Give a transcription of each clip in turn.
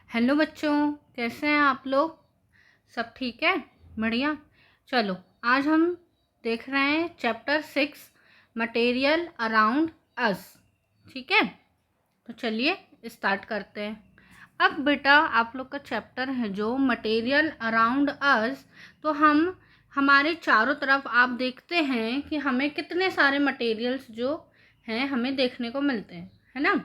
Hello बच्चों, कैसे हैं आप लोग? सब ठीक है? बढ़िया। चलो, आज हम देख रहे हैं चैप्टर 6 मटेरियल अराउंड अस। ठीक है, तो चलिए स्टार्ट करते हैं। अब बेटा, आप लोग का चैप्टर है जो मटेरियल अराउंड अस। तो हम हमारे चारों तरफ आप देखते हैं कि हमें कितने सारे मटेरियल्स जो हैं हमें देखने को मिलते हैं, है ना।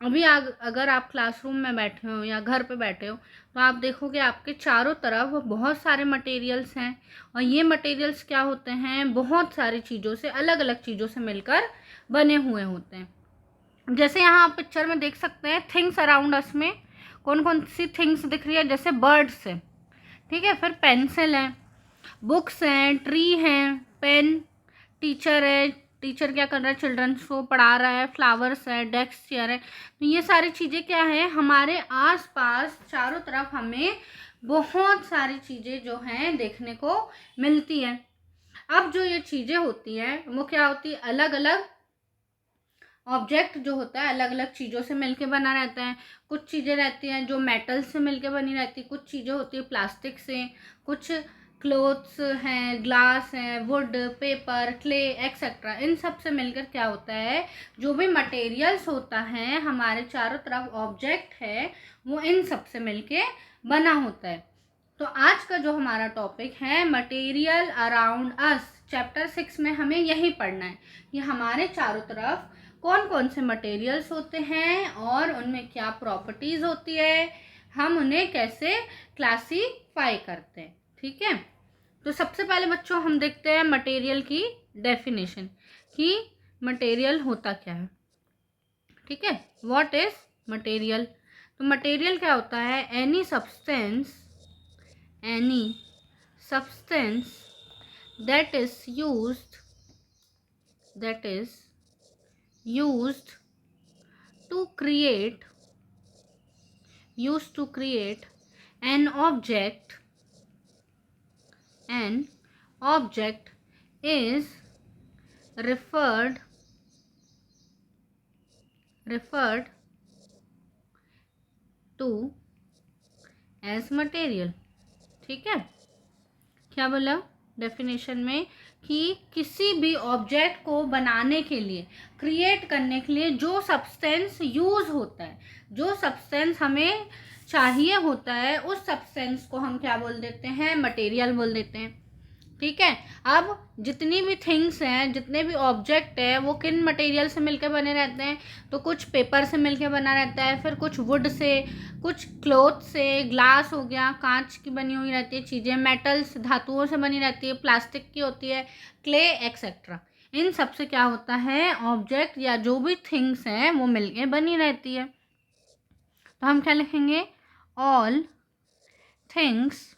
अभी अगर आप क्लासरूम में बैठे हो या घर पे बैठे हो तो आप देखोगे आपके चारों तरफ बहुत सारे मटेरियल्स हैं। और ये मटेरियल्स क्या होते हैं, बहुत सारी चीज़ों से, अलग अलग चीज़ों से मिलकर बने हुए होते हैं। जैसे यहाँ आप पिक्चर में देख सकते हैं थिंग्स अराउंड अस में कौन कौन सी थिंग्स दिख रही है। जैसे बर्ड्स है, ठीक है, फिर पेंसिल है, बुक्स हैं, ट्री हैं, पेन, टीचर है, टीचर क्या कर रहा है, चिल्ड्रंस को पढ़ा रहा है, फ्लावर्स है, डेस्क चेयर है। तो ये सारी चीज़ें क्या है, हमारे आसपास चारों तरफ हमें बहुत सारी चीज़ें जो हैं देखने को मिलती हैं। अब जो ये चीज़ें होती हैं वो क्या होती है, अलग अलग ऑब्जेक्ट जो होता है अलग अलग चीज़ों से मिलके बना रहता है। कुछ चीज़ें रहती हैं जो मेटल से मिलके बनी रहती है, कुछ चीज़ें होती है प्लास्टिक से, कुछ क्लोथ्स हैं, ग्लास हैं, वुड, पेपर, क्ले एक्सेट्रा। इन सब से मिलकर क्या होता है, जो भी मटेरियल्स होता है हमारे चारों तरफ ऑब्जेक्ट है वो इन सब से मिलके बना होता है। तो आज का जो हमारा टॉपिक है मटेरियल अराउंड अस, चैप्टर 6 में हमें यही पढ़ना है कि हमारे चारों तरफ कौन कौन से मटेरियल्स होते हैं और उनमें क्या प्रॉपर्टीज होती है, हम उन्हें कैसे क्लासीफाई करते हैं। ठीक है, तो सबसे पहले बच्चों हम देखते हैं मटेरियल की डेफिनेशन कि मटेरियल होता क्या है। ठीक है, व्हाट इज मटेरियल। तो मटेरियल क्या होता है, any substance that is used to create an object is referred to as material। ठीक है, क्या बोला डेफिनेशन में कि किसी भी ऑब्जेक्ट को बनाने के लिए, क्रिएट करने के लिए जो सब्सटेंस यूज होता है, जो सब्सटेंस हमें चाहिए होता है, उस सब्सटेंस को हम क्या बोल देते हैं, मटेरियल बोल देते हैं। ठीक है, अब जितनी भी थिंग्स हैं, जितने भी ऑब्जेक्ट है, वो किन मटेरियल से मिलकर बने रहते हैं, तो कुछ पेपर से मिलकर बना रहता है, फिर कुछ वुड से, कुछ क्लॉथ से, ग्लास हो गया, कांच की बनी हुई रहती है चीज़ें, मेटल्स धातुओं से बनी रहती है, प्लास्टिक की होती है, क्ले एक्सेट्रा। इन सब से क्या होता है, ऑब्जेक्ट या जो भी थिंग्स हैं वो मिलके बनी रहती है। तो हम क्या लिखेंगे, all things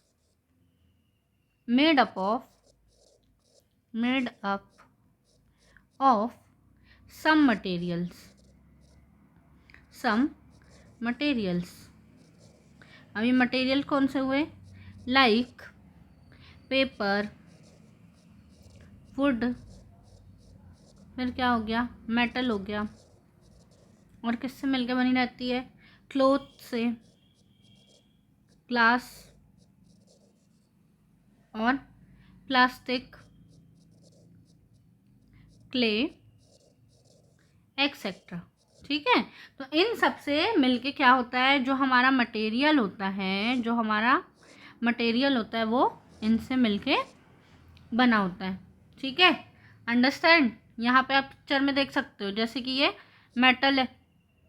made up of some materials। अभी मटेरियल कौन से हुए, लाइक पेपर, वुड, फिर क्या हो गया, मेटल हो गया, और किससे मिलकर बनी रहती है, क्लॉथ से, ग्लास और प्लास्टिक, क्ले एक्सेट्रा। ठीक है, तो इन सब से मिलके क्या होता है, जो हमारा मटेरियल होता है वो इनसे मिलके बना होता है। ठीक है, अंडरस्टैंड। यहाँ पे आप पिक्चर में देख सकते हो, जैसे कि ये मेटल है,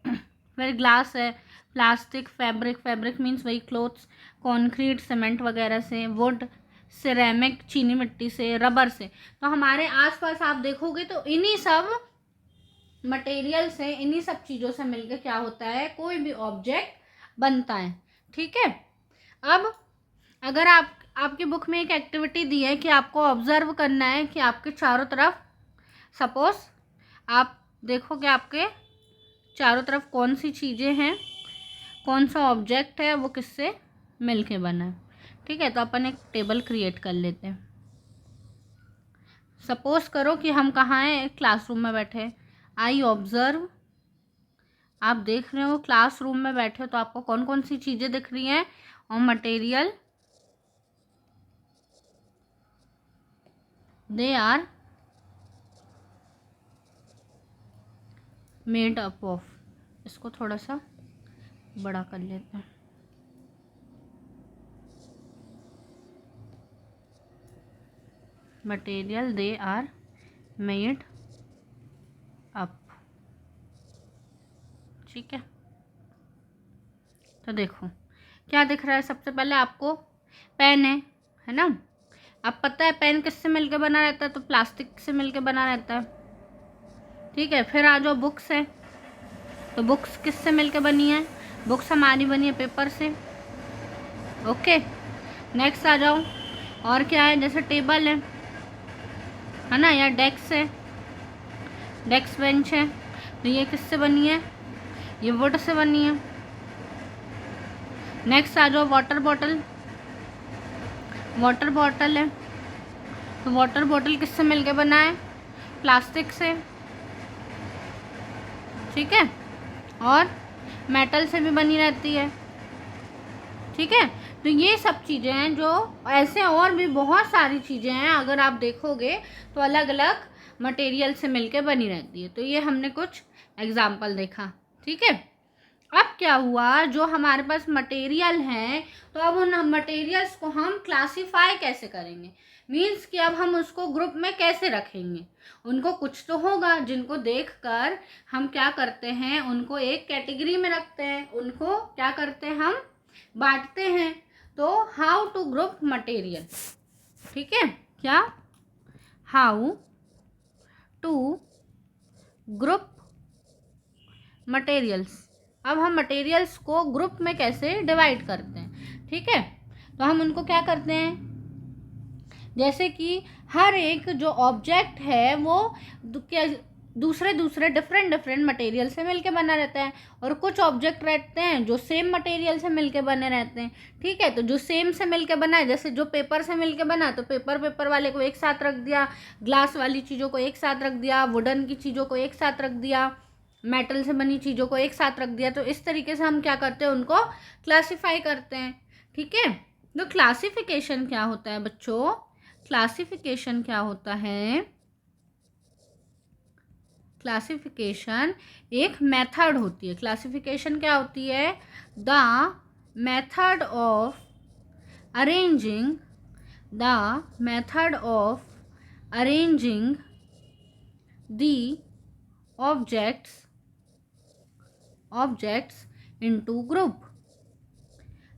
फिर ग्लास है, प्लास्टिक, फैब्रिक मीन्स वही क्लोथ्स, कंक्रीट सीमेंट वगैरह से, वुड, सिरेमिक चीनी मिट्टी से, रबर से। तो हमारे आसपास आप देखोगे तो इन्हीं सब मटेरियल से, इन्हीं सब चीज़ों से मिलकर क्या होता है, कोई भी ऑब्जेक्ट बनता है। ठीक है, अब अगर आपकी बुक में एक एक्टिविटी दी है कि आपको ऑब्जर्व करना है कि आपके चारों तरफ, सपोज आप देखोगे आपके चारों तरफ कौन सी चीज़ें हैं, कौन सा ऑब्जेक्ट है, वो किससे मिलके बना है। ठीक है, तो अपन एक टेबल क्रिएट कर लेते हैं। सपोज करो कि हम कहाँ हैं, एक क्लासरूम में बैठे हैं। आई ऑब्जर्व आप देख रहे हो क्लासरूम में बैठे हो तो आपको कौन कौन सी चीज़ें दिख रही हैं, और material they are made up of. इसको थोड़ा सा बड़ा कर लेते हैं। Material they are made up, ठीक है। तो देखो क्या दिख रहा है, सबसे पहले आपको पेन है ना। अब पता है पेन किससे मिलके बना रहता है, तो प्लास्टिक से मिलके बना रहता है, ठीक है। फिर आ जाओ बुक्स है, तो बुक्स किससे मिलके बनी है, बुक्स हमारी बनी है पेपर से, ओके। नेक्स्ट आ जाओ, और क्या है, जैसे टेबल है ना, या डेस्क है, डेस्क बेंच है, तो ये किससे बनी है, ये वुड से बनी है। नेक्स्ट आ जाओ वाटर बॉटल, वाटर बॉटल है, तो वाटर बॉटल किससे मिलके बना है, प्लास्टिक से, ठीक है। और मेटल से भी बनी रहती है, ठीक है। तो ये सब चीज़ें हैं, जो ऐसे और भी बहुत सारी चीज़ें हैं, अगर आप देखोगे तो अलग अलग मटेरियल से मिलके बनी रहती है। तो ये हमने कुछ एग्जाम्पल देखा, ठीक है। अब क्या हुआ, जो हमारे पास मटेरियल हैं, तो अब उन मटेरियल्स को हम क्लासिफाई कैसे करेंगे, मीन्स कि अब हम उसको ग्रुप में कैसे रखेंगे। उनको कुछ तो होगा जिनको देखकर हम क्या करते हैं, उनको एक कैटेगरी में रखते हैं, उनको क्या करते हैं, हम बांटते हैं। तो हाउ टू ग्रुप मटेरियल, ठीक है, क्या, हाउ टू ग्रुप मटेरियल्स। अब हम मटेरियल्स को ग्रुप में कैसे डिवाइड करते हैं, ठीक है। तो हम उनको क्या करते हैं, जैसे कि हर एक जो ऑब्जेक्ट है वो दूसरे दूसरे डिफरेंट मटेरियल से मिलके बना रहता है, और कुछ ऑब्जेक्ट रहते हैं जो सेम मटेरियल से मिलके बने रहते हैं, ठीक है। तो जो सेम से मिलके बना है, जैसे जो पेपर से मिलके बना, तो पेपर वाले को एक साथ रख दिया, ग्लास वाली चीज़ों को एक साथ रख दिया, वुडन की चीज़ों को एक साथ रख दिया, मेटल से बनी चीज़ों को एक साथ रख दिया। तो इस तरीके से हम क्या करते हैं, उनको क्लासीफाई करते हैं, ठीक है। तो क्लासिफिकेशन क्या होता है बच्चों, क्लासिफिकेशन क्या होता है, क्लासिफिकेशन एक मेथड होती है। क्लासिफिकेशन क्या होती है, the method of arranging, the method of arranging the objects into group.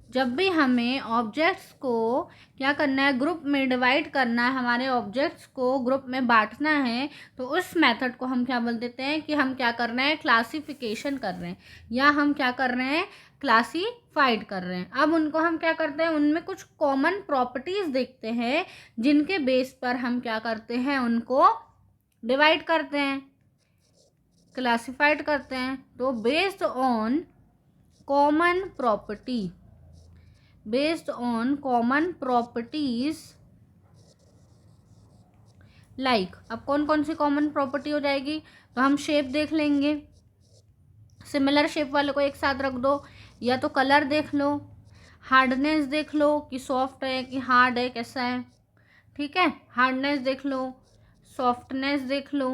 जब भी हमें ऑब्जेक्ट्स को क्या करना है, ग्रुप में डिवाइड करना है, हमारे ऑब्जेक्ट्स को ग्रुप में बांटना है, तो उस मेथड को हम क्या बोल देते हैं कि हम क्या कर रहे हैं, क्लासिफिकेशन कर रहे हैं, या हम क्या कर रहे हैं, क्लासीफाइड कर रहे हैं। अब उनको हम क्या करते हैं, उनमें कुछ कॉमन प्रॉपर्टीज देखते हैं, जिनके बेस पर हम क्या करते हैं, उनको डिवाइड करते हैं, क्लासिफाइड करते हैं। तो based on common property, based on common properties like, अब कौन कौन सी कॉमन प्रॉपर्टी हो जाएगी, तो हम शेप देख लेंगे, सिमिलर शेप वाले को एक साथ रख दो, या तो कलर देख लो, हार्डनेस देख लो कि सॉफ्ट है कि हार्ड है, कैसा है, ठीक है, हार्डनेस देख लो, सॉफ्टनेस देख लो,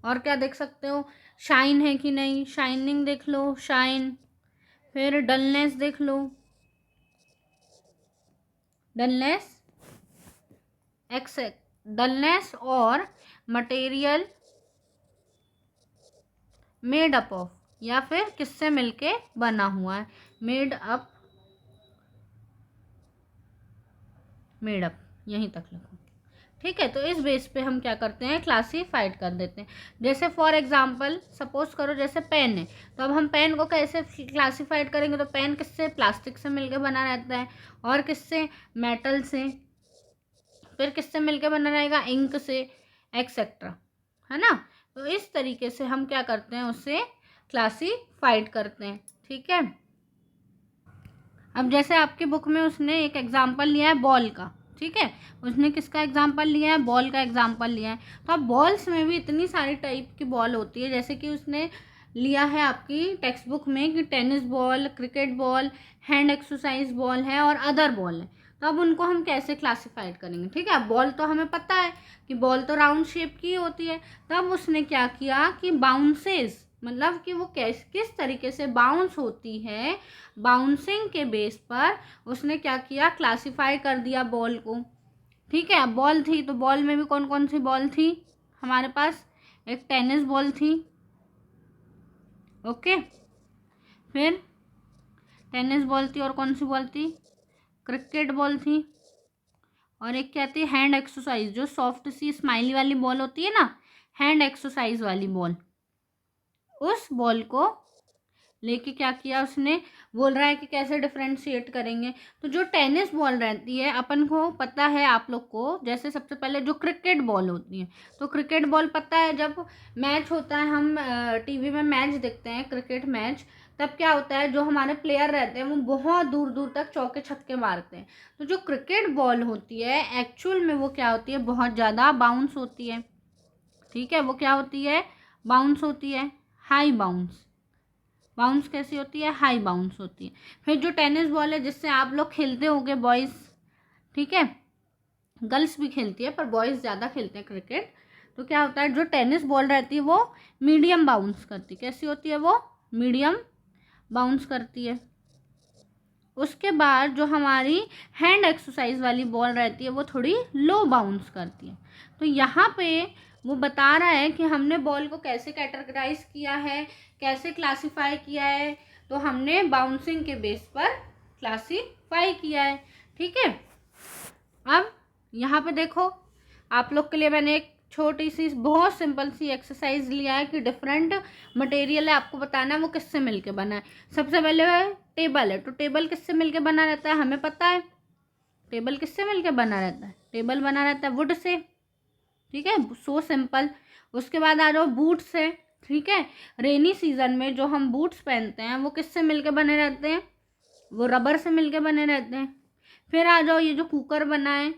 और क्या देख सकते हो, शाइन है कि नहीं, शाइनिंग देख लो, शाइन, फिर डलनेस देख लो, डलनेस डलनेस, और मटेरियल मेड अप ऑफ, या फिर किससे मिलके बना हुआ है, मेड अप, यहीं तक लिखो, ठीक है। तो इस बेस पे हम क्या करते हैं, क्लासीफाइड कर देते हैं। जैसे फॉर एग्जांपल सपोज करो, जैसे पेन है, तो अब हम पेन को कैसे क्लासीफाइड करेंगे, तो पेन किससे, प्लास्टिक से मिलके बना रहता है, और किससे, मेटल से, फिर किससे मिलके बना रहेगा, इंक से, एक्सेट्रा, है ना। तो इस तरीके से हम क्या करते हैं, उससे क्लासीफाइड करते हैं, ठीक है। अब जैसे आपकी बुक में उसने एक एग्जाम्पल लिया है बॉल का, ठीक है, उसने किसका एग्जाम्पल लिया है, बॉल का एग्जाम्पल लिया है। तो अब बॉल्स में भी इतनी सारी टाइप की बॉल होती है, जैसे कि उसने लिया है आपकी टेक्स्ट बुक में कि tennis ball, cricket ball, hand exercise ball है और अदर बॉल है, तो अब उनको हम कैसे क्लासिफाइड करेंगे। ठीक है, बॉल तो हमें पता है कि बॉल तो राउंड शेप की होती है। तब उसने क्या किया कि बाउंसेस, मतलब कि वो किस तरीके से बाउंस होती है, बाउंसिंग के बेस पर उसने क्या किया, क्लासिफाई कर दिया बॉल को। ठीक है, बॉल थी तो बॉल में भी कौन कौन सी बॉल थी हमारे पास, एक टेनिस बॉल थी, ओके, फिर टेनिस बॉल थी और कौन सी बॉल थी, क्रिकेट बॉल थी, और एक क्या थी, हैंड एक्सरसाइज, जो सॉफ्ट सी स्माइली वाली बॉल होती है ना, हैंड एक्सरसाइज वाली बॉल। उस बॉल को लेके क्या किया उसने, बोल रहा है कि कैसे डिफ्रेंशिएट करेंगे। तो जो टेनिस बॉल रहती है, अपन को पता है आप लोग को, जैसे सबसे पहले जो क्रिकेट बॉल होती है, तो क्रिकेट बॉल पता है जब मैच होता है, हम टीवी में मैच देखते हैं क्रिकेट मैच, तब क्या होता है, जो हमारे प्लेयर रहते हैं वो बहुत दूर दूर तक चौके छक्के मारते हैं। तो जो क्रिकेट बॉल होती है एक्चुअल में वो क्या होती है, बहुत ज़्यादा बाउंस होती है। ठीक है, वो क्या होती है, बाउंस होती है, हाई बाउंस। बाउंस कैसी होती है, हाई बाउंस होती है। फिर जो टेनिस बॉल है जिससे आप लोग खेलते होंगे बॉयज़, ठीक है, गर्ल्स भी खेलती है पर बॉयज़ ज़्यादा खेलते हैं क्रिकेट। तो क्या होता है, जो टेनिस बॉल रहती है वो मीडियम बाउंस करती है। कैसी होती है वो, मीडियम बाउंस करती है। उसके बाद जो हमारी हैंड एक्सरसाइज वाली बॉल रहती है वो थोड़ी लो बाउंस करती है। तो यहाँ पे वो बता रहा है कि हमने बॉल को कैसे कैटेगराइज किया है, कैसे क्लासिफाई किया है, तो हमने बाउंसिंग के बेस पर क्लासिफाई किया है। ठीक है, अब यहाँ पे देखो, आप लोग के लिए मैंने एक छोटी सी बहुत सिंपल सी एक्सरसाइज लिया है कि डिफरेंट मटेरियल है, आपको बताना है वो किससे मिलके बना है। सबसे पहले टेबल है, तो टेबल किससे मिलके बना रहता है, हमें पता है टेबल किससे मिलके बना रहता है, टेबल बना रहता है वुड से। ठीक है, सो सिंपल। उसके बाद आ जाओ बूट्स है। ठीक है, रेनी सीजन में जो हम बूट्स पहनते हैं वो किससे मिलके बने रहते हैं, वो रबर से मिलके बने रहते हैं। फिर आ जाओ, ये जो कुकर बना है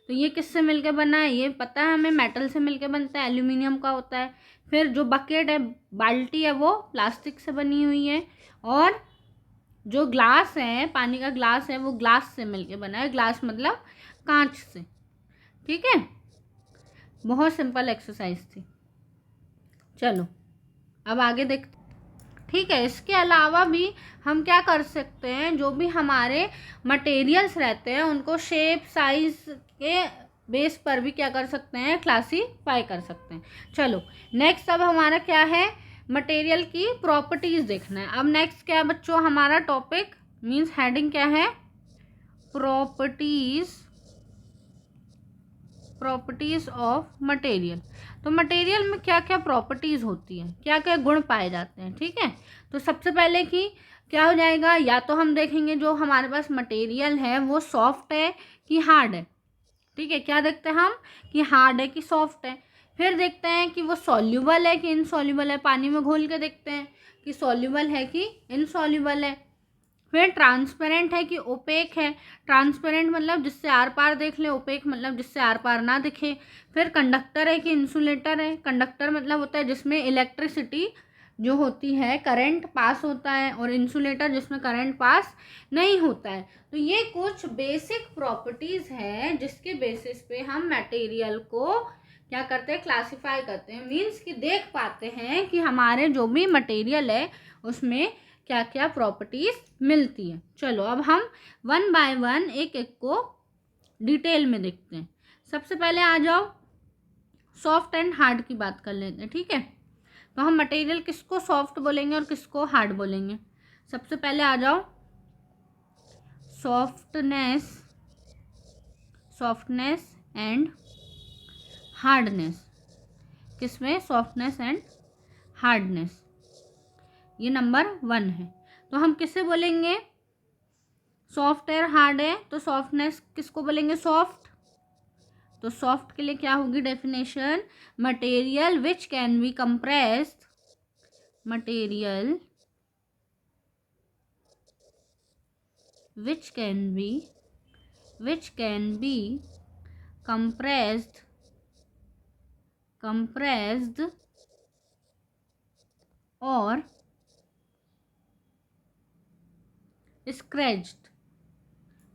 तो ये किससे मिलके बना है, ये पता है हमें, मेटल से मिलके बनता है, एल्यूमिनियम का होता है। फिर जो बकेट है, बाल्टी है, वो प्लास्टिक से बनी हुई है। और जो ग्लास है, पानी का ग्लास है, वो ग्लास से मिलके बना है, ग्लास मतलब कांच से। ठीक है, बहुत सिंपल एक्सरसाइज थी। चलो अब आगे देख। ठीक है, इसके अलावा भी हम क्या कर सकते हैं, जो भी हमारे मटेरियल्स रहते हैं उनको शेप साइज के बेस पर भी क्या कर सकते हैं, क्लासीफाई कर सकते हैं। चलो नेक्स्ट अब हमारा क्या है, मटेरियल की प्रॉपर्टीज देखना है। अब नेक्स्ट क्या है बच्चों, हमारा टॉपिक मींस हेडिंग क्या है, प्रॉपर्टीज ऑफ मटेरियल। तो मटेरियल में क्या क्या प्रॉपर्टीज होती हैं, क्या क्या गुण पाए जाते हैं। ठीक है, तो सबसे पहले कि क्या हो जाएगा, या तो हम देखेंगे जो हमारे पास मटेरियल है वो सॉफ्ट है कि हार्ड है। ठीक है, क्या देखते हैं हम कि हार्ड है कि सॉफ्ट है। फिर देखते हैं कि वो सॉल्यूबल है कि इनसॉल्यूबल है, पानी में घोल के देखते हैं कि सॉल्यूबल है कि इनसॉल्यूबल है। फिर ट्रांसपेरेंट है कि ओपेक है, ट्रांसपेरेंट मतलब जिससे आर पार देख ले, ओपेक मतलब जिससे आर पार ना दिखे। फिर कंडक्टर है कि इंसुलेटर है, कंडक्टर मतलब होता है जिसमें इलेक्ट्रिसिटी जो होती है करंट पास होता है, और इंसुलेटर जिसमें करंट पास नहीं होता है। तो ये कुछ बेसिक प्रॉपर्टीज़ हैं जिसके बेसिस पे हम मटेरियल को क्या करते हैं, क्लासिफाई करते हैं। मीन्स कि देख पाते हैं कि हमारे जो भी मटेरियल है उसमें क्या क्या प्रॉपर्टीज मिलती है। चलो अब हम वन बाय वन एक एक को डिटेल में देखते हैं। सबसे पहले आ जाओ, सॉफ्ट एंड हार्ड की बात कर लेते हैं। ठीक है, तो हम मटेरियल किसको सॉफ्ट बोलेंगे और किसको हार्ड बोलेंगे। सबसे पहले आ जाओ, सॉफ्टनेस एंड हार्डनेस। किसमें, सॉफ्टनेस एंड हार्डनेस, ये नंबर 1 है। तो हम किससे बोलेंगे, सॉफ्ट और हार्ड है, तो सॉफ्टनेस किसको बोलेंगे, सॉफ्ट। तो सॉफ्ट के लिए क्या होगी definition, material which can be compressed, material which can be compressed और स्क्रैच्ड,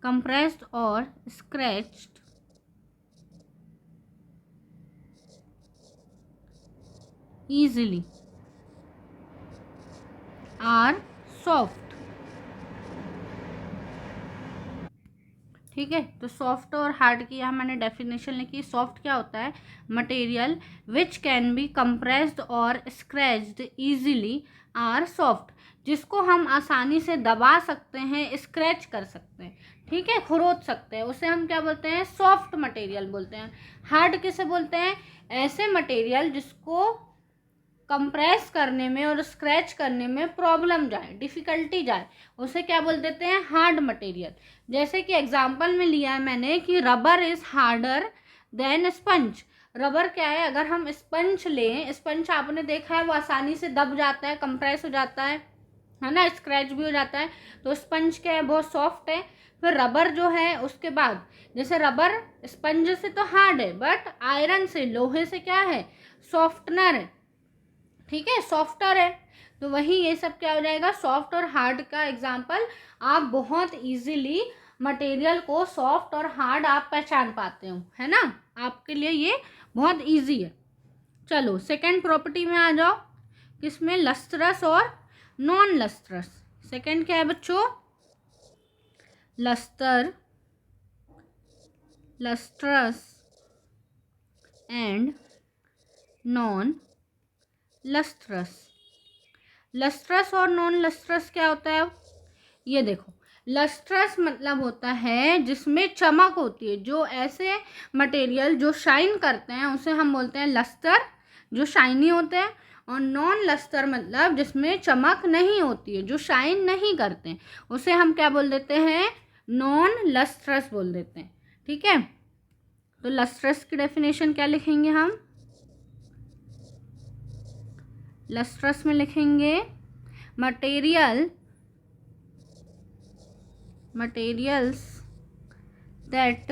compressed और scratched easily are soft। ठीक है, तो सॉफ्ट और हार्ड की यहाँ मैंने डेफिनेशन लिखी। सॉफ्ट क्या होता है? Material which can be compressed और स्क्रैच्ड इजीली आर सॉफ्ट, जिसको हम आसानी से दबा सकते हैं, स्क्रैच कर सकते हैं, ठीक है, खरोच सकते हैं, उसे हम क्या बोलते हैं? सॉफ्ट मटेरियल बोलते हैं। हार्ड किसे बोलते हैं? ऐसे मटेरियल जिसको कंप्रेस करने में और स्क्रैच करने में प्रॉब्लम जाए, डिफ़िकल्टी जाए, उसे क्या बोल देते हैं? Hard material. जैसे कि एग्जांपल में लिया है मैंने कि rubber is harder than sponge. Rubber क्या है? अगर हम स्पंज लें, स्पंज आपने देखा है वो आसानी से दब जाता है, कंप्रेस हो जाता है ना, स्क्रैच भी हो जाता है। तो स्पंज क्या है? बहुत सॉफ्ट है। फिर रबर जो है उसके बाद, जैसे रबर स्पंज से तो हार्ड है, बट आयरन से, लोहे से क्या है? सॉफ्टनर है, ठीक है, सॉफ्टर है। तो वही ये सब क्या हो जाएगा? सॉफ्ट और हार्ड का एग्जाम्पल। आप बहुत इजीली मटेरियल को सॉफ्ट और हार्ड आप पहचान पाते हो, है ना, आपके लिए ये बहुत इजी है। चलो सेकंड प्रॉपर्टी में आ जाओ, किसमें? लस्ट्रस और नॉन लस्ट्रस। सेकंड क्या है बच्चों? Lustre, lustrous and non lustrous. Lustrous और नॉन लस्ट्रस क्या होता है? ये देखो, लस्ट्रस मतलब होता है जिसमें चमक होती है, जो ऐसे मटेरियल जो शाइन करते हैं उसे हम बोलते हैं लस्टर, जो शाइनी होते हैं। और नॉन लस्टर मतलब जिसमें चमक नहीं होती है, जो शाइन नहीं करते हैं, उसे हम क्या बोल देते हैं? नॉन लस्ट्रस बोल देते हैं, ठीक है। तो लस्ट्रस की डेफिनेशन क्या लिखेंगे हम? लस्ट्रस में लिखेंगे materials that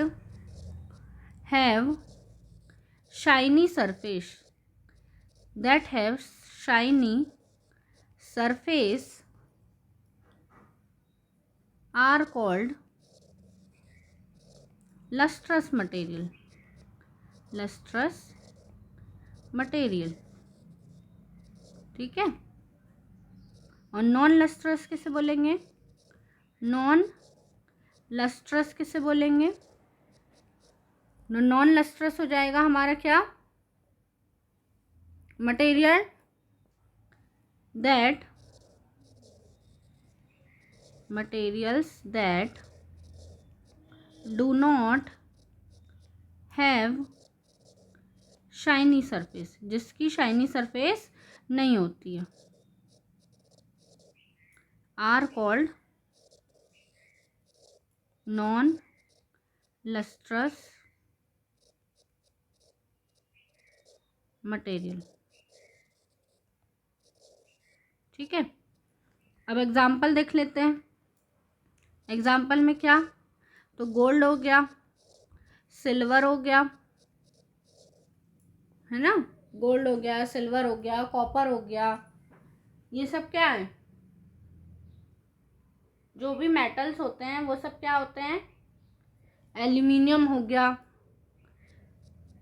have shiny surface, are called lustrous material, ठीक है। और नॉन लस्ट्रस किसे बोलेंगे? नॉन लस्ट्रस किसे बोलेंगे? नॉन लस्ट्रस हो जाएगा हमारा क्या? Material that do not have shiny surface, जिसकी शाइनी सरफेस नहीं होती है, are called non lustrous material, ठीक है। अब एग्जाम्पल देख लेते हैं। एग्जाम्पल में क्या? तो गोल्ड हो गया, सिल्वर हो गया, है ना, गोल्ड हो गया, सिल्वर हो गया, कॉपर हो गया, ये सब क्या है? जो भी मेटल्स होते हैं वो सब क्या होते हैं? एल्यूमिनियम हो गया,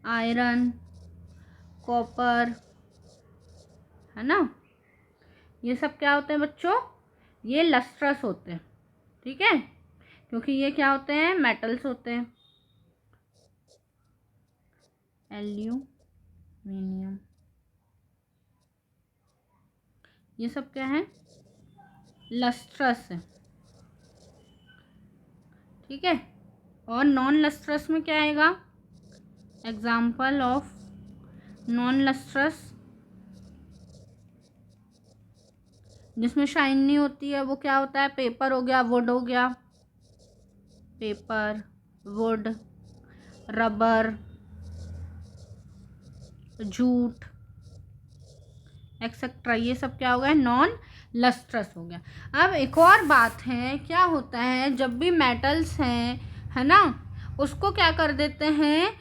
आयरन, कॉपर, है ना, ये सब क्या होते हैं बच्चों? ये लस्ट्रस होते हैं, ठीक है, क्योंकि ये क्या होते हैं? मेटल्स होते हैं। एल्यूमिनियम, ये सब क्या है? लस्ट्रस है, ठीक है। और नॉन लस्ट्रस में क्या आएगा? एग्जाम्पल ऑफ नॉन लस्ट्रस, जिसमें शाइन नहीं होती है, वो क्या होता है? पेपर हो गया, वुड हो गया, paper, would, rubber, jute, etcetera, ये सब क्या हो गया? नॉन लस्ट्रस हो गया। अब एक और बात है, क्या होता है जब भी मेटल्स हैं, है ना, उसको क्या कर देते हैं?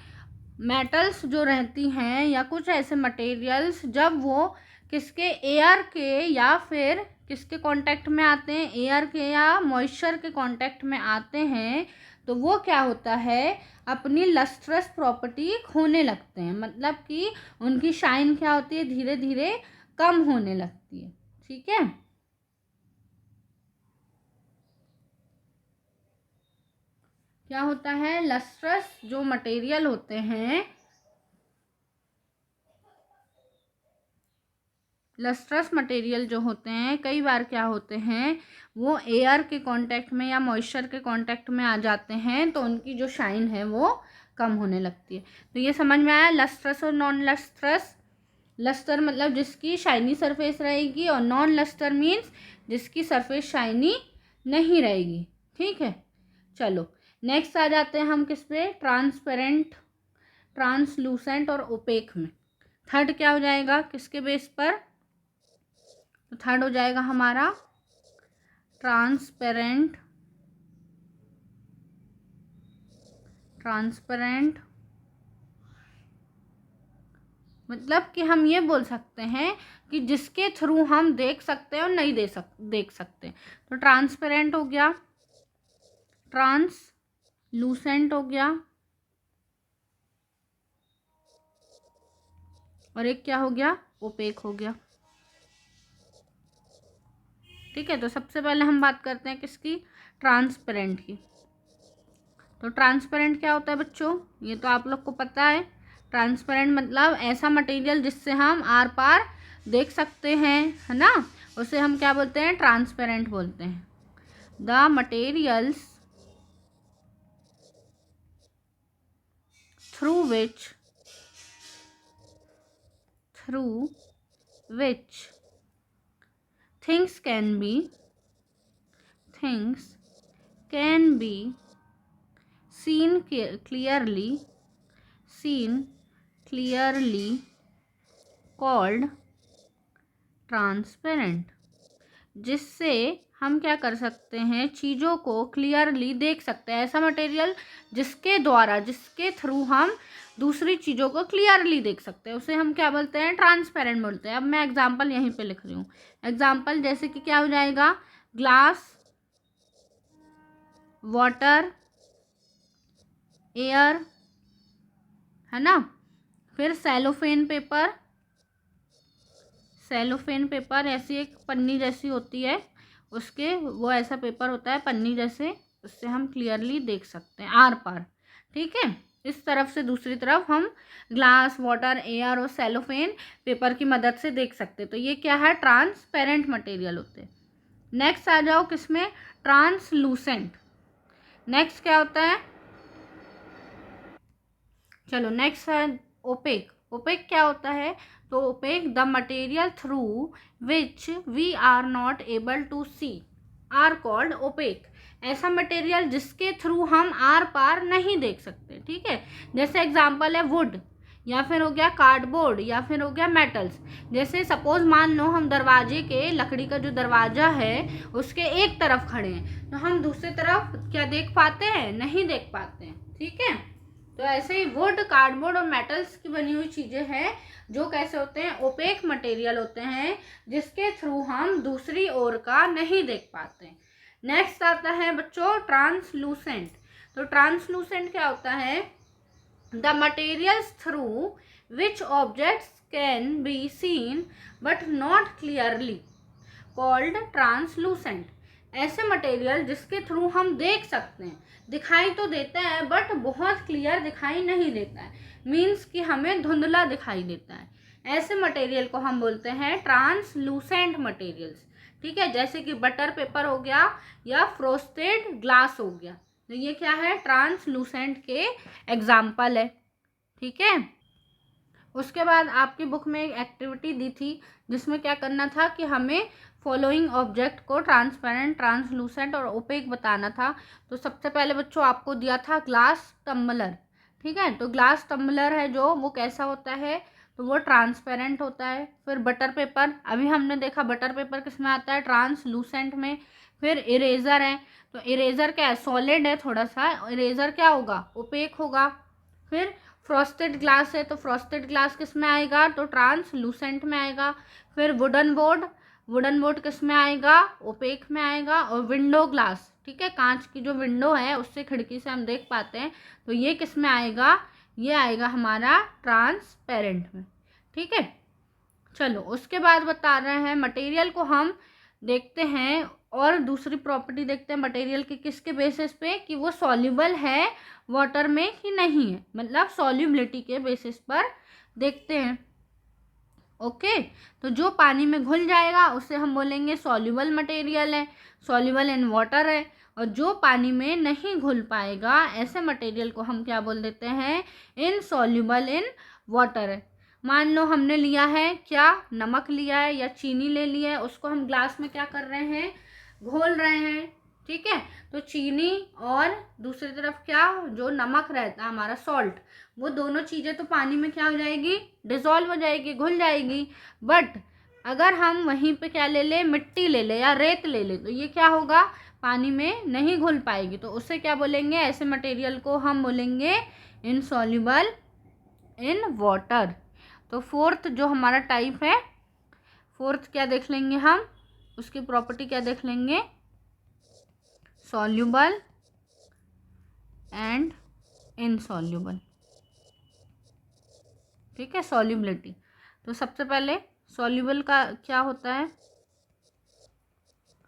मेटल्स जो रहती हैं या कुछ ऐसे मटेरियल्स, जब वो किसके, एयर के या फिर किसके कांटेक्ट में आते हैं, एयर के या मॉइस्चर के कांटेक्ट में आते हैं, तो वो क्या होता है, अपनी लस्ट्रस प्रॉपर्टी खोने लगते हैं, मतलब कि उनकी शाइन क्या होती है, धीरे धीरे कम होने लगती है। ठीक है, क्या होता है, लस्ट्रस जो मटेरियल होते हैं, लस्ट्रस मटेरियल जो होते हैं कई बार क्या होते हैं, वो एयर के कांटेक्ट में या मॉइस्चर के कांटेक्ट में आ जाते हैं, तो उनकी जो शाइन है वो कम होने लगती है। तो ये समझ में आया, लस्ट्रस और नॉन लस्ट्रस। लस्टर मतलब जिसकी शाइनी सरफेस रहेगी, और नॉन लस्टर मीन्स जिसकी सरफेस शाइनी नहीं रहेगी। ठीक है, चलो नेक्स्ट आ जाते हैं हम किस पे, ट्रांसपेरेंट, ट्रांसलूसेंट और ओपेक में। थर्ड क्या हो जाएगा, किसके बेस पर, तो थर्ड हो जाएगा हमारा ट्रांसपेरेंट, ट्रांसपेरेंट मतलब कि हम ये बोल सकते हैं कि जिसके थ्रू हम देख सकते हैं और नहीं देख सकते। तो ट्रांसपेरेंट हो गया, ट्रांसलूसेंट हो गया, और एक क्या हो गया, ओपेक हो गया। ठीक है, तो सबसे पहले हम बात करते हैं किसकी, ट्रांसपेरेंट की। तो ट्रांसपेरेंट क्या होता है बच्चों, ये तो आप लोग को पता है। ट्रांसपेरेंट मतलब ऐसा मटेरियल जिससे हम आर पार देख सकते हैं, है ना, उसे हम क्या बोलते हैं, ट्रांसपेरेंट बोलते हैं। The materials through which things can be seen clearly called transparent, जिससे हम क्या कर सकते हैं, चीज़ों को क्लियरली देख सकते हैं। ऐसा मटेरियल जिसके द्वारा, जिसके थ्रू हम दूसरी चीज़ों को क्लियरली देख सकते हैं, उसे हम क्या बोलते हैं, ट्रांसपेरेंट बोलते हैं। अब मैं एग्जांपल यहीं पे लिख रही हूँ। एग्जांपल जैसे कि क्या हो जाएगा, ग्लास, वाटर, एयर, है ना, फिर सेलोफेन पेपर, सेलोफेन पेपर ऐसी एक पन्नी जैसी होती है, उसके वो ऐसा पेपर होता है पन्नी जैसे, उससे हम क्लियरली देख सकते हैं आर पार। ठीक है, इस तरफ से दूसरी तरफ हम ग्लास, वाटर, एयर और सेलोफेन पेपर की मदद से देख सकते हैं। तो ये क्या है, ट्रांसपेरेंट मटेरियल होते हैं। नेक्स्ट आ जाओ किसमें, ट्रांसलूसेंट। नेक्स्ट क्या होता है, चलो नेक्स्ट है ओपेक। ओपेक क्या होता है, तो opaque the material through which we are not able to see are called opaque. ऐसा मटेरियल जिसके थ्रू हम आर पार नहीं देख सकते। ठीक है, जैसे एग्जांपल है वुड, या फिर हो गया कार्डबोर्ड, या फिर हो गया मेटल्स। जैसे सपोज मान लो हम दरवाजे के, लकड़ी का जो दरवाजा है उसके एक तरफ खड़े हैं, तो हम दूसरी तरफ क्या देख पाते हैं, नहीं देख पाते हैं। ठीक है, तो ऐसे ही वुड, कार्डबोर्ड और मेटल्स की बनी हुई चीज़ें हैं जो कैसे होते हैं, ओपेक मटेरियल होते हैं, जिसके थ्रू हम दूसरी ओर का नहीं देख पाते। नेक्स्ट आता है बच्चों ट्रांसलूसेंट। तो ट्रांसलूसेंट क्या होता है, the materials through which objects can be seen but not clearly called translucent. ऐसे मटेरियल जिसके थ्रू हम देख सकते हैं, दिखाई तो देता है बट बहुत क्लियर दिखाई नहीं देता है, मीन्स कि हमें धुंधला दिखाई देता है। ऐसे मटेरियल को हम बोलते हैं ट्रांसलूसेंट मटेरियल्स। ठीक है, जैसे कि बटर पेपर हो गया या फ्रोस्टेड ग्लास हो गया, तो ये क्या है, ट्रांसलूसेंट के एग्जाम्पल है। ठीक है, उसके बाद आपकी बुक में एक एक्टिविटी दी थी जिसमें क्या करना था कि हमें फॉलोइंग ऑब्जेक्ट को ट्रांसपेरेंट, ट्रांसलूसेंट और ओपेक बताना था। तो सबसे पहले बच्चों आपको दिया था ग्लास टम्बलर। ठीक है, तो ग्लास टम्बलर है जो, वो कैसा होता है, तो वो ट्रांसपेरेंट होता है। फिर बटर पेपर, अभी हमने देखा बटर पेपर किस में आता है, ट्रांसलूसेंट में। फिर इरेज़र है, तो इरेज़र क्या है, सॉलिड है थोड़ा सा, इरेज़र क्या होगा, ओपेक होगा। फिर फ्रॉस्टेड ग्लास है तो फ्रॉस्टेड ग्लास किस में आएगा, तो ट्रांसलूसेंट में आएगा। फिर वुडन बोर्ड किस में आएगा, ओपेक में आएगा। और विंडो ग्लास, ठीक है, कांच की जो विंडो है उससे खिड़की से हम देख पाते हैं, तो ये किस में आएगा, ये आएगा हमारा ट्रांसपेरेंट में, ठीक है। चलो उसके बाद बता रहे हैं मटेरियल को हम देखते हैं और दूसरी प्रॉपर्टी देखते हैं मटेरियल की, किसके बेसिस पे, कि वो सॉल्युबल है वाटर में कि नहीं है, मतलब सॉल्युबिलिटी के बेसिस पर देखते हैं। ओके, तो जो पानी में घुल जाएगा उसे हम बोलेंगे सॉल्युबल मटेरियल है, सॉल्युबल इन वाटर है। और जो पानी में नहीं घुल पाएगा ऐसे मटेरियल को हम क्या बोल देते हैं, इनसॉल्युबल इन वाटर है। मान लो हमने लिया है क्या, नमक लिया है या चीनी ले लिया है, उसको हम ग्लास में क्या कर रहे हैं, घोल रहे हैं, ठीक है। तो चीनी और दूसरी तरफ क्या, जो नमक रहता है हमारा सॉल्ट, वो दोनों चीज़ें तो पानी में क्या हो जाएगी, डिसॉल्व हो जाएगी, घुल जाएगी। बट अगर हम वहीं पे क्या ले ले, मिट्टी ले ले या रेत ले ले, तो ये क्या होगा, पानी में नहीं घुल पाएगी। तो उससे क्या बोलेंगे, ऐसे मटेरियल को हम बोलेंगे इनसॉल्युबल इन वाटर। तो फोर्थ जो हमारा टाइप है, फोर्थ क्या देख लेंगे हम, उसकी प्रॉपर्टी क्या देख लेंगे, सॉल्युबल एंड इनसॉल्युबल, ठीक है, सॉल्युबिलिटी। तो सबसे पहले सॉल्युबल का क्या होता है,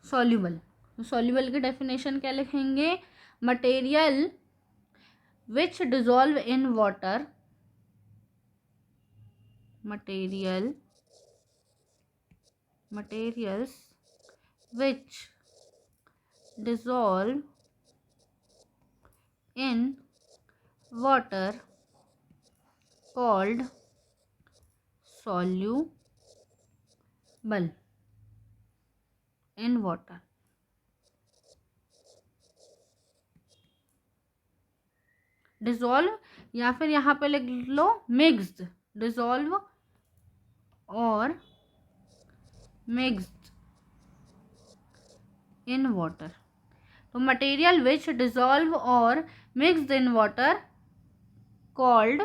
सॉल्युबल, तो सॉल्युबल की डेफिनेशन क्या लिखेंगे, material which dissolve in water, materials which dissolve in water called soluble in water। Dissolve या फिर यहाँ पे लिख लो मिक्स्ड, डिसॉल्व और मिक्स्ड इन वाटर। तो मटेरियल विच डिसॉल्व और mixed in water called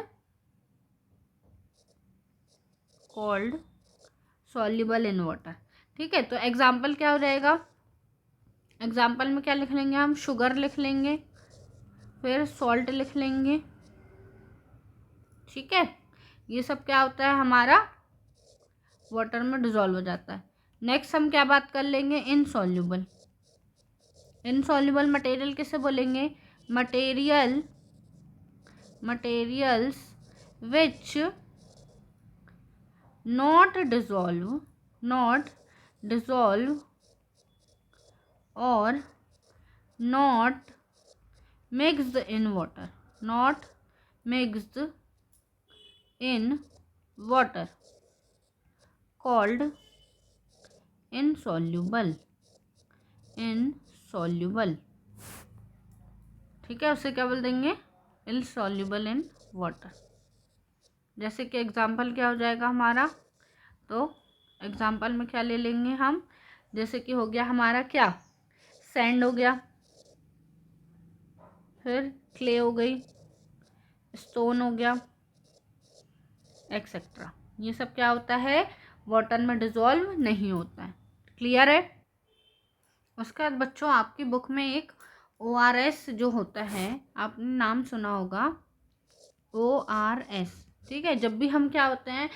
soluble in water, ठीक है। तो एग्जाम्पल क्या हो जाएगा, एग्जाम्पल में क्या लिख लेंगे हम, शुगर लिख लेंगे, फिर सॉल्ट लिख लेंगे, ठीक है। ये सब क्या होता है हमारा, वाटर में डिसॉल्व हो जाता है। नेक्स्ट हम क्या बात कर लेंगे, इनसॉल्युबल। इनसॉल्युबल मटेरियल किसे बोलेंगे, materials which not dissolve or not mixed in water, called insoluble, ठीक है। उसे क्या बोल देंगे, insoluble in water। जैसे कि एग्जाम्पल क्या हो जाएगा हमारा, तो एग्जाम्पल में क्या ले लेंगे हम, जैसे कि हो गया हमारा क्या, सैंड हो गया, फिर क्ले हो गई, स्टोन हो गया, एक्सेट्रा। ये सब क्या होता है, वाटर में डिसॉल्व नहीं होता है, क्लियर है। उसके बाद बच्चों आपकी बुक में एक ORS जो होता है, आपने नाम सुना होगा, ORS, ठीक है। जब भी हम क्या होते हैं,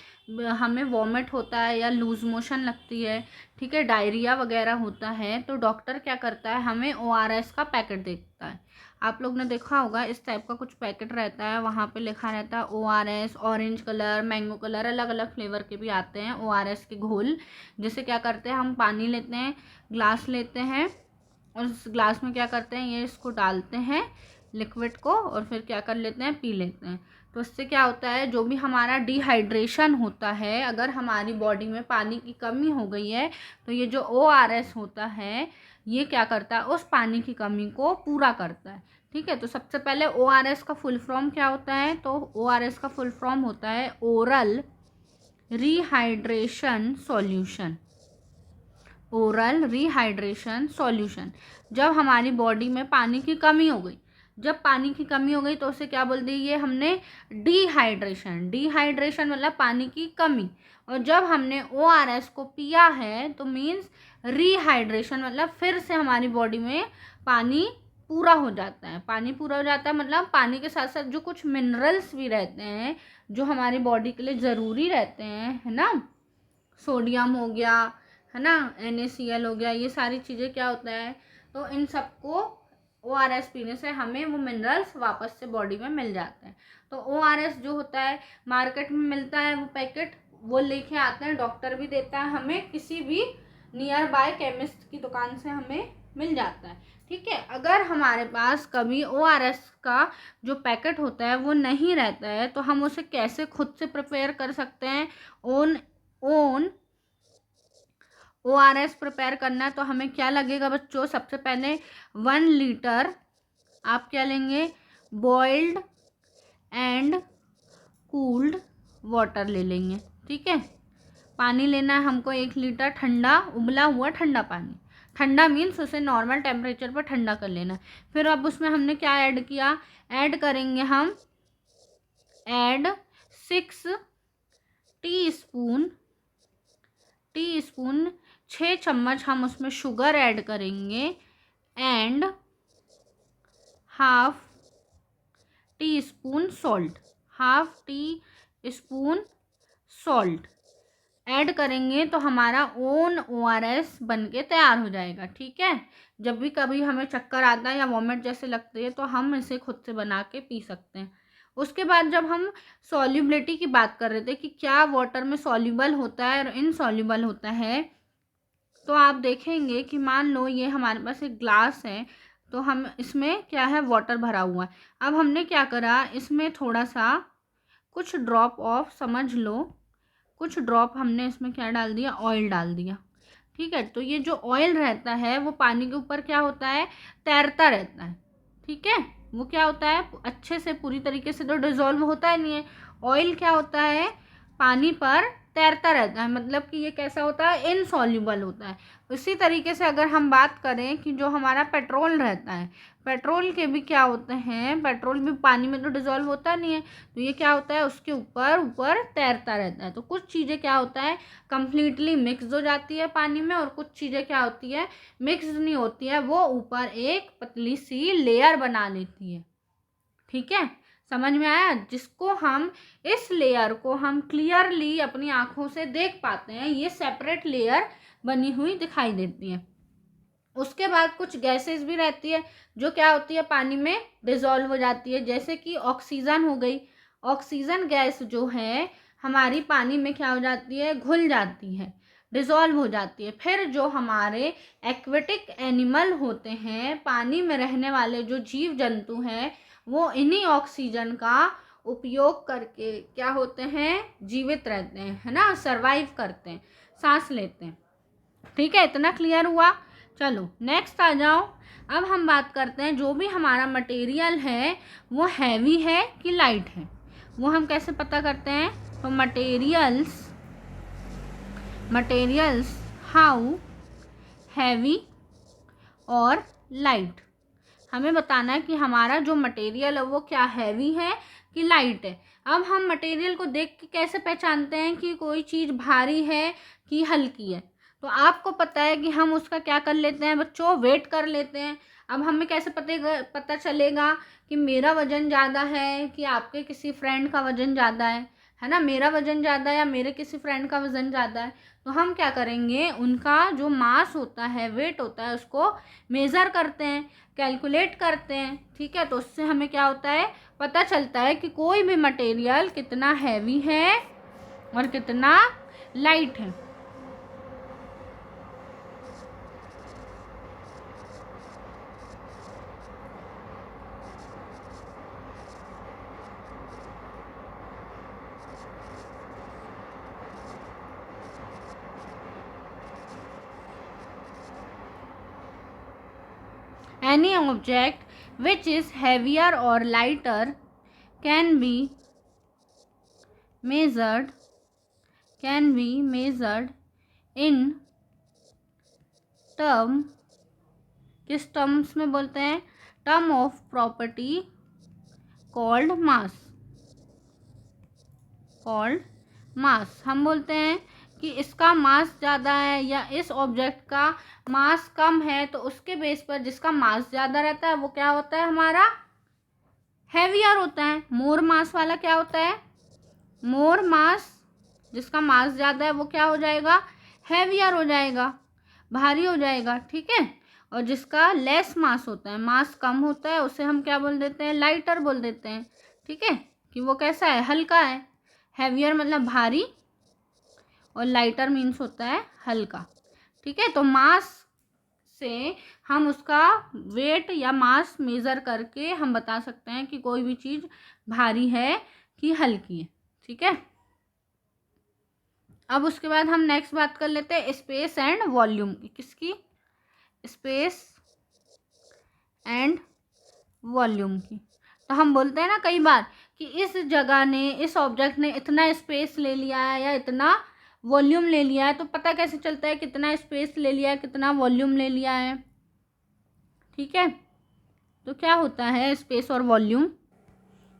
हमें वॉमिट होता है या लूज मोशन लगती है, ठीक है, डायरिया वगैरह होता है, तो डॉक्टर क्या करता है, हमें ORS का पैकेट देता है। आप लोग ने देखा होगा इस टाइप का कुछ पैकेट रहता है, वहाँ पे लिखा रहता है ORS, orange colour, mango colour, अलग अलग फ्लेवर के भी आते हैं ORS के घोल। जिसे क्या करते हैं, हम पानी लेते हैं, ग्लास लेते हैं, और उस ग्लास में क्या करते हैं, ये इसको डालते हैं लिक्विड को, और फिर क्या कर लेते हैं, पी लेते हैं। तो इससे क्या होता है, जो भी हमारा डिहाइड्रेशन होता है, अगर हमारी बॉडी में पानी की कमी हो गई है, तो ये जो ORS होता है ये क्या करता है, उस पानी की कमी को पूरा करता है, ठीक है। तो सबसे पहले ORS का फुल फॉर्म क्या होता है, तो ORS का फुल फॉर्म होता है oral rehydration solution, oral rehydration solution. जब हमारी बॉडी में पानी की कमी हो गई, जब पानी की कमी हो गई तो उसे क्या बोल दी, ये हमने डिहाइड्रेशन। डिहाइड्रेशन मतलब पानी की कमी। और जब हमने ORS को पिया है तो मीन्स रिहाइड्रेशन, मतलब फिर से हमारी बॉडी में पानी पूरा हो जाता है। पानी पूरा हो जाता है मतलब पानी के साथ साथ जो कुछ मिनरल्स भी रहते हैं जो हमारी बॉडी के लिए ज़रूरी रहते हैं, है ना, सोडियम हो गया, है ना, NaCl हो गया, ये सारी चीज़ें क्या होता है, तो इन सबको ORS पीने से हमें वो मिनरल्स वापस से बॉडी में मिल जाते हैं। तो ORS जो होता है मार्केट में मिलता है, वो पैकेट वो लेके आते हैं, डॉक्टर भी देता है हमें, किसी भी नियर बाय केमिस्ट की दुकान से हमें मिल जाता है। ठीक है, अगर हमारे पास कभी ORS का जो पैकेट होता है वो नहीं रहता है तो हम उसे कैसे खुद से प्रिपेयर कर सकते हैं। ओन ORS प्रिपेयर करना है तो हमें क्या लगेगा बच्चों, सबसे पहले 1 लीटर आप क्या लेंगे, बॉइल्ड एंड कूल्ड वाटर ले लेंगे। ठीक है, पानी लेना है हमको 1 लीटर ठंडा, उबला हुआ ठंडा पानी। ठंडा मीन्स उसे नॉर्मल टेम्परेचर पर ठंडा कर लेना। फिर अब उसमें हमने क्या ऐड किया, ऐड करेंगे हम, ऐड 6 टीस्पून 6 चम्मच हम उसमें शुगर ऐड करेंगे and half teaspoon salt, half teaspoon salt add करेंगे तो हमारा ओन ORS बन के तैयार हो जाएगा। ठीक है, जब भी कभी हमें चक्कर आता है या वॉमिट जैसे लगती है तो हम इसे खुद से बना के पी सकते हैं। उसके बाद जब हम सॉल्युबिलिटी की बात कर रहे थे कि क्या वाटर में सॉल्युबल होता है और इनसॉल्युबल होता है, तो आप देखेंगे कि मान लो ये हमारे पास एक ग्लास है तो हम इसमें क्या है, वाटर भरा हुआ है। अब हमने क्या करा, इसमें थोड़ा सा कुछ ड्रॉप ऑफ, समझ लो कुछ ड्रॉप हमने इसमें क्या डाल दिया, ऑयल डाल दिया। ठीक है, तो ये जो ऑयल रहता है वो पानी के ऊपर क्या होता है, तैरता रहता है। ठीक है, वो क्या होता है, अच्छे से पूरी तरीके से तो डिजोल्व होता ही नहीं है। ऑयल क्या होता है, पानी पर तैरता रहता है, मतलब कि ये कैसा होता है, इनसॉल्युबल होता है। इसी तरीके से अगर हम बात करें कि जो हमारा पेट्रोल रहता है, पेट्रोल के भी क्या होते हैं, पेट्रोल भी पानी में तो डिजोल्व होता नहीं है, तो ये क्या होता है, उसके ऊपर ऊपर तैरता रहता है। तो कुछ चीज़ें क्या होता है, कंप्लीटली मिक्स हो जाती है पानी में, और कुछ चीज़ें क्या होती है, मिक्स नहीं होती है, वो ऊपर एक पतली सी लेयर बना लेती है। ठीक है, समझ में आया, जिसको हम, इस लेयर को हम क्लियरली अपनी आंखों से देख पाते हैं, ये सेपरेट लेयर बनी हुई दिखाई देती है। उसके बाद कुछ गैसेस भी रहती है जो क्या होती है, पानी में डिजोल्व हो जाती है, जैसे कि ऑक्सीजन हो गई। ऑक्सीजन गैस जो है हमारी पानी में क्या हो जाती है, घुल जाती है, डिजोल्व हो जाती है। फिर जो हमारे एक्वेटिक एनिमल होते हैं, पानी में रहने वाले जो जीव जंतु हैं, वो इन्हीं ऑक्सीजन का उपयोग करके क्या होते हैं, जीवित रहते हैं, है ना, सरवाइव करते हैं, सांस लेते हैं। ठीक है, इतना क्लियर हुआ। चलो नेक्स्ट आ जाओ। अब हम बात करते हैं जो भी हमारा मटेरियल है वो हैवी है कि लाइट है, वो हम कैसे पता करते हैं, तो मटेरियल्स हाउ हैवी और लाइट, हमें बताना है कि हमारा जो मटेरियल है वो क्या हैवी है कि लाइट है। अब हम मटेरियल को देख के कैसे पहचानते हैं कि कोई चीज़ भारी है कि हल्की है, तो आपको पता है कि हम उसका क्या कर लेते हैं बच्चों, वेट कर लेते हैं। अब हमें कैसे पता चलेगा कि मेरा वज़न ज़्यादा है कि आपके किसी फ्रेंड का वज़न ज़्यादा है ना, मेरा वज़न ज़्यादा है या मेरे किसी फ्रेंड का वज़न ज़्यादा है, तो हम क्या करेंगे, उनका जो मास होता है, वेट होता है, उसको मेज़र करते हैं, कैलकुलेट करते हैं। ठीक है, तो उससे हमें क्या होता है, पता चलता है कि कोई भी मटेरियल कितना हैवी है और कितना लाइट है। Any object which is heavier or lighter can be measured in term किस टर्म्स में बोलते हैं? Term of property called mass, called मास। हम बोलते हैं कि इसका मास ज़्यादा है या इस ऑब्जेक्ट का मास कम है, तो उसके बेस पर जिसका मास ज़्यादा रहता है वो क्या होता है? हमारा हैवियर होता है। मोर मास वाला क्या होता है? मोर मास, जिसका मास ज़्यादा है वो क्या हो जाएगा? हैवियर हो जाएगा, भारी हो जाएगा, ठीक है। और जिसका लेस मास होता है, मास कम होता है, उसे हम क्या बोल देते हैं? लाइटर बोल देते हैं, ठीक है, कि वो कैसा है? हल्का है। हैवियर मतलब भारी और लाइटर मीन्स होता है हल्का, ठीक है। तो मास से हम उसका वेट या मास मेज़र करके हम बता सकते हैं कि कोई भी चीज़ भारी है कि हल्की है, ठीक है। अब उसके बाद हम नेक्स्ट बात कर लेते हैं स्पेस एंड वॉल्यूम की। किसकी? स्पेस एंड वॉल्यूम की। तो हम बोलते हैं ना कई बार कि इस जगह ने, इस ऑब्जेक्ट ने इतना स्पेस ले लिया है या इतना वॉल्यूम ले लिया है। तो पता कैसे चलता है कितना स्पेस ले लिया है, कितना वॉल्यूम ले लिया है, ठीक है। तो क्या होता है स्पेस और वॉल्यूम?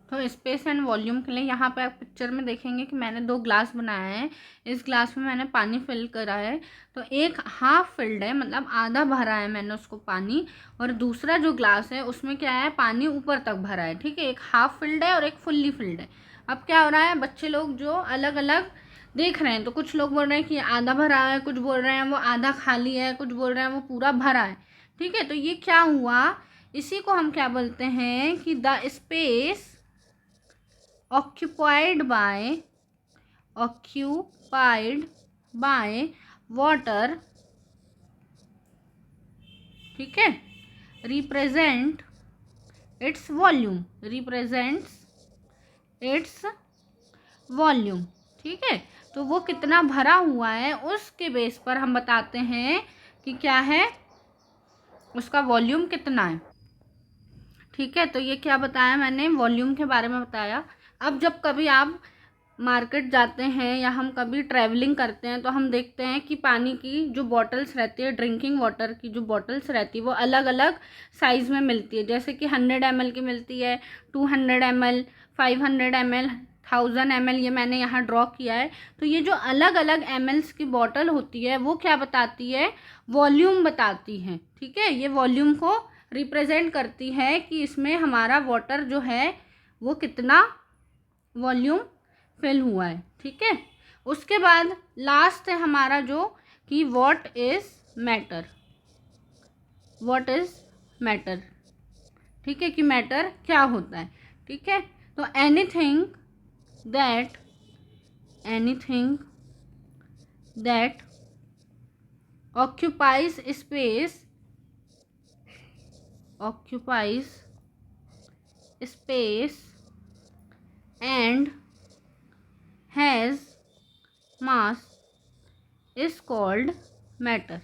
तो स्पेस एंड वॉल्यूम के लिए यहाँ पे आप पिक्चर में देखेंगे कि मैंने 2 ग्लास बनाया है। इस ग्लास में मैंने पानी फिल करा है। तो एक हाफ फिल्ड है, मतलब आधा भरा है मैंने उसको पानी, और दूसरा जो ग्लास है उसमें क्या है? पानी ऊपर तक भरा है, ठीक है। एक हाफ फिल्ड है और एक फुल्ली फिल्ड है। अब क्या हो रहा है? बच्चे लोग जो अलग अलग देख रहे हैं, तो कुछ लोग बोल रहे हैं कि आधा भरा है, कुछ बोल रहे हैं वो आधा खाली है, कुछ बोल रहे हैं वो पूरा भरा है, ठीक है। तो ये क्या हुआ? इसी को हम क्या बोलते हैं कि the space occupied by water, ठीक है, represents its volume, ठीक है। तो वो कितना भरा हुआ है उसके बेस पर हम बताते हैं कि क्या है, उसका वॉल्यूम कितना है, ठीक है। तो ये क्या बताया मैंने? वॉल्यूम के बारे में बताया। अब जब कभी आप मार्केट जाते हैं या हम कभी ट्रैवलिंग करते हैं तो हम देखते हैं कि पानी की जो बॉटल्स रहती है, ड्रिंकिंग वाटर की जो बॉटल्स रहती है, वो अलग अलग साइज़ में मिलती है। जैसे कि 100 ml की मिलती है, 200 ml, 500 ml, 1000 ml, ये मैंने यहाँ ड्रॉ किया है। तो ये जो अलग अलग mls की बॉटल होती है वो क्या बताती है? वॉल्यूम बताती है, ठीक है। ये वॉल्यूम को रिप्रेजेंट करती है कि इसमें हमारा वाटर जो है वो कितना वॉल्यूम फिल हुआ है, ठीक है। उसके बाद लास्ट है हमारा जो कि व्हाट इज मैटर, ठीक है, कि मैटर क्या होता है, ठीक है। तो anything that occupies space and has mass is called matter।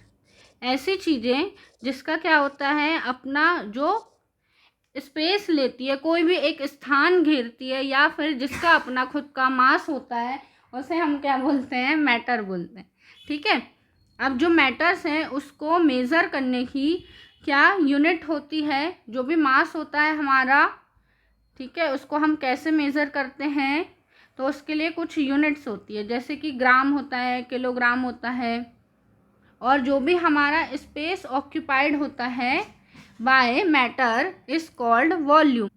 ऐसी चीज़ें जिसका क्या होता है, अपना जो स्पेस लेती है, कोई भी एक स्थान घेरती है, या फिर जिसका अपना खुद का मास होता है, उसे हम क्या बोलते हैं? मैटर बोलते हैं, ठीक है। अब जो मैटर्स हैं उसको मेज़र करने की क्या यूनिट होती है? जो भी मास होता है हमारा, ठीक है, उसको हम कैसे मेज़र करते हैं? तो उसके लिए कुछ यूनिट्स होती है, जैसे कि ग्राम होता है, किलोग्राम होता है, और जो भी हमारा स्पेस ऑक्यूपाइड होता है by matter is called volume.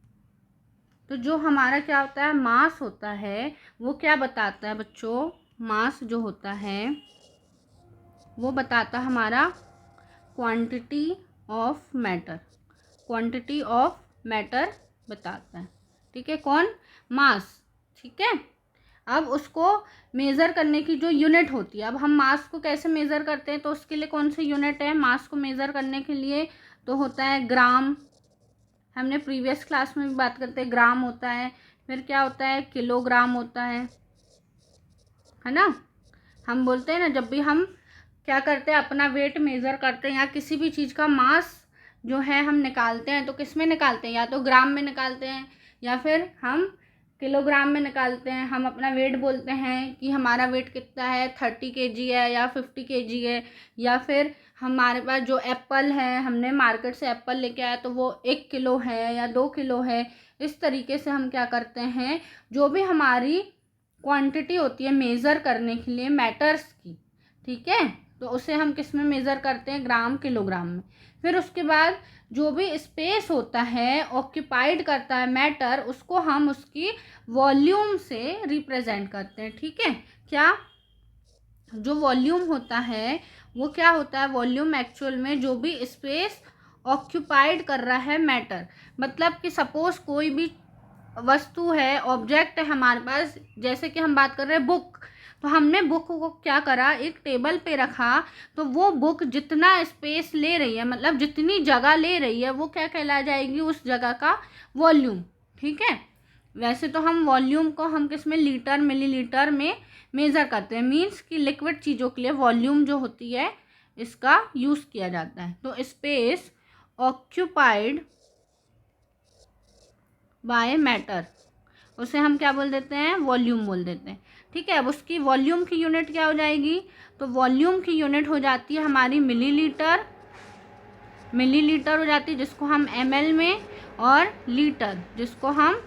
तो जो हमारा क्या होता है? मास होता है, वो क्या बताता है बच्चों? मास जो होता है वो बताता है हमारा क्वांटिटी ऑफ मैटर, बताता है, ठीक है। कौन? मास, ठीक है। अब उसको मेज़र करने की जो यूनिट होती है, अब हम मास को कैसे मेज़र करते हैं? तो उसके लिए कौन सी यूनिट है मास को मेज़र करने के लिए? तो होता है ग्राम। हमने प्रीवियस क्लास में भी बात करते हैं, ग्राम होता है। फिर क्या होता है? किलोग्राम होता है ना। हम बोलते हैं ना, जब भी हम क्या करते हैं, अपना वेट मेज़र करते हैं या किसी भी चीज़ का मास जो है हम निकालते हैं, तो किस में निकालते हैं? या तो ग्राम में निकालते हैं या फिर हम किलोग्राम में निकालते हैं। हम अपना वेट बोलते हैं कि हमारा वेट कितना है, 30 kg है या 50 kg है, या फिर हमारे पास जो एप्पल है, हमने मार्केट से एप्पल लेके आया तो वो 1 किलो है या 2 किलो है, इस तरीके से हम क्या करते हैं, जो भी हमारी क्वांटिटी होती है मेज़र करने के लिए मैटर्स की, ठीक है, तो उसे हम किस में मेज़र करते हैं, ग्राम किलोग्राम में। फिर उसके बाद जो भी स्पेस होता है ऑक्यूपाइड करता है मैटर, उसको हम उसकी वॉल्यूम से रिप्रेजेंट करते हैं, ठीक है। क्या जो वॉल्यूम होता है वो क्या होता है, वॉल्यूम एक्चुअल में जो भी स्पेस ऑक्यूपाइड कर रहा है मैटर, मतलब कि सपोज कोई भी वस्तु है, ऑब्जेक्ट है हमारे पास, जैसे कि हम बात कर रहे हैं बुक, तो हमने बुक को क्या करा, एक टेबल पे रखा, तो वो बुक जितना स्पेस ले रही है, मतलब जितनी जगह ले रही है, वो क्या कहला जाएगी, उस जगह का वॉल्यूम, ठीक है। वैसे तो हम वॉल्यूम को हम किस में, लीटर मिलीलीटर में मेज़र करते हैं, मीन्स कि लिक्विड चीज़ों के लिए वॉल्यूम जो होती है इसका यूज़ किया जाता है। तो स्पेस ऑक्यूपाइड बाय मैटर, उसे हम क्या बोल देते हैं, वॉल्यूम बोल देते हैं, ठीक है। अब उसकी वॉल्यूम की यूनिट क्या हो जाएगी, तो वॉल्यूम की यूनिट हो जाती है हमारी मिलीलीटर, मिलीलीटर हो जाती है जिसको हम ml में, और लीटर जिसको हम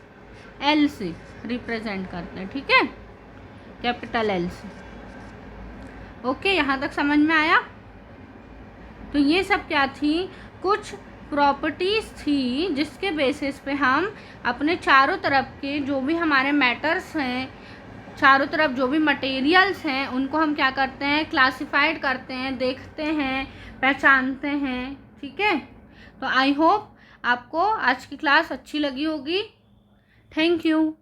L से रिप्रेजेंट करते हैं, ठीक है, कैपिटल L से। ओके, यहाँ तक समझ में आया। तो ये सब क्या थी, कुछ प्रॉपर्टीज़ थी जिसके बेसिस पे हम अपने चारों तरफ के जो भी हमारे मैटर्स हैं, चारों तरफ जो भी मटेरियल्स हैं, उनको हम क्या करते हैं, क्लासिफाइड करते हैं, देखते हैं, पहचानते हैं, ठीक है। तो आई होप आपको आज की क्लास अच्छी लगी होगी। Thank you.